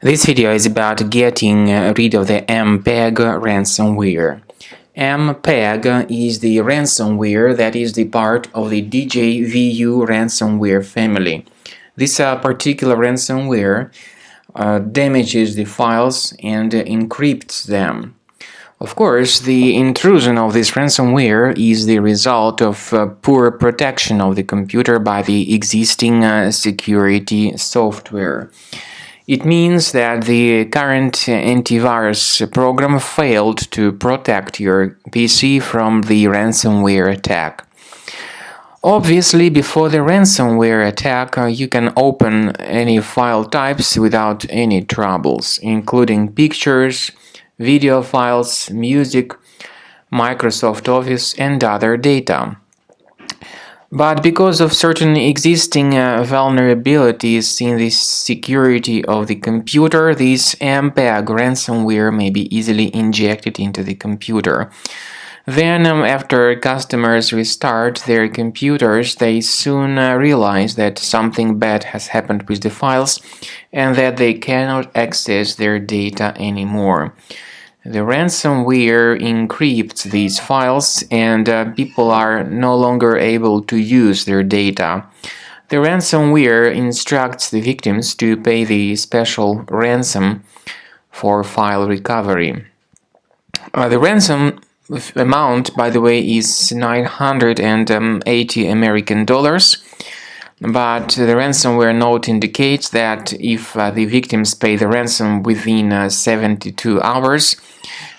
This video is about getting rid of the Mpag ransomware. Mpag is the ransomware that is the part of the DJVU ransomware family. This particular ransomware damages the files and encrypts them. Of course, the intrusion of this ransomware is the result of poor protection of the computer by the existing security software. It means that the current antivirus program failed to protect your PC from the ransomware attack. Obviously, before the ransomware attack, you can open any file types without any troubles, including pictures, video files, music, Microsoft Office, and other data. But because of certain existing vulnerabilities in the security of the computer, this Mpag ransomware may be easily injected into the computer. Then, after customers restart their computers, they soon realize that something bad has happened with the files and that they cannot access their data anymore. The ransomware encrypts these files and people are no longer able to use their data. The ransomware instructs the victims to pay the special ransom for file recovery. The ransom amount, by the way, is 980 American dollars. But the ransomware note indicates that if the victims pay the ransom within 72 hours,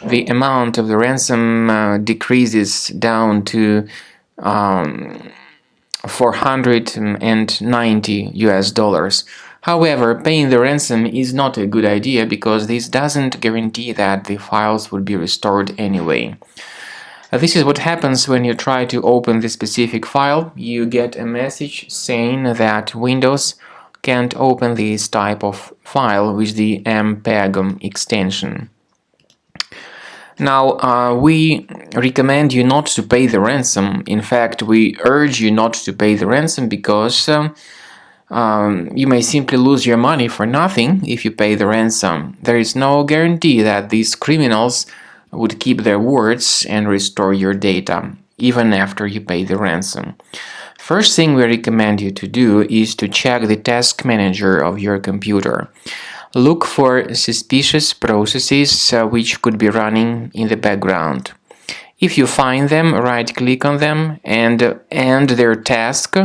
the amount of the ransom decreases down to $490 US. However, paying the ransom is not a good idea because this doesn't guarantee that the files will be restored anyway. This is what happens when you try to open this specific file. You get a message saying that Windows can't open this type of file with the Mpag extension. Now, we recommend you not to pay the ransom. In fact, we urge you not to pay the ransom because you may simply lose your money for nothing if you pay the ransom. There is no guarantee that these criminals would keep their words and restore your data, even after you pay the ransom. First thing we recommend you to do is to check the task manager of your computer. Look for suspicious processes which could be running in the background. If you find them, right-click on them and end their task.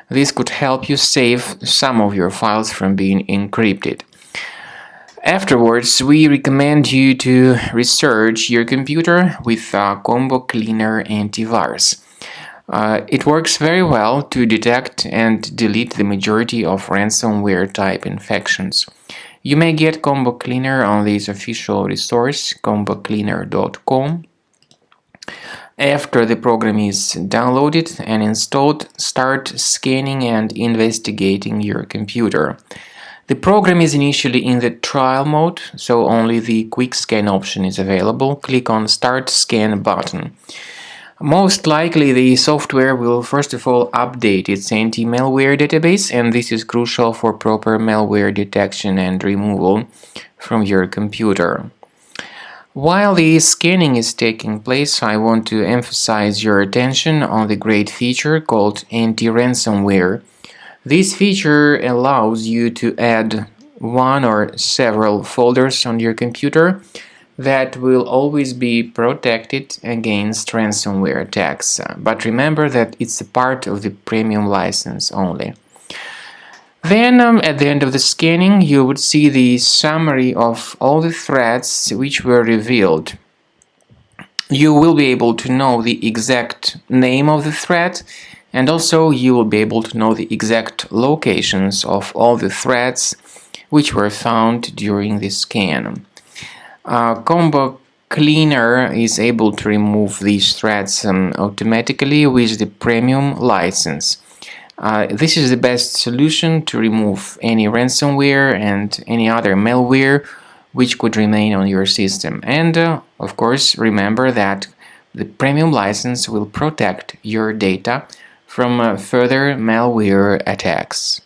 This could help you save some of your files from being encrypted. Afterwards, we recommend you to research your computer with Combo Cleaner antivirus. It works very well to detect and delete the majority of ransomware type infections. You may get Combo Cleaner on this official resource, combocleaner.com. After the program is downloaded and installed, start scanning and investigating your computer. The program is initially in the trial mode, so only the quick scan option is available. Click on Start Scan button. Most likely the software will first of all update its anti-malware database, and this is crucial for proper malware detection and removal from your computer. While the scanning is taking place, I want to emphasize your attention on the great feature called anti-ransomware. This feature allows you to add one or several folders on your computer that will always be protected against ransomware attacks. But remember that it's a part of the premium license only. Then, at the end of the scanning, you would see the summary of all the threats which were revealed. You will be able to know the exact name of the threat, and also you will be able to know the exact locations of all the threats which were found during the scan. Combo Cleaner is able to remove these threats automatically with the premium license. This is the best solution to remove any ransomware and any other malware which could remain on your system. And of course, remember that the premium license will protect your data from further malware attacks.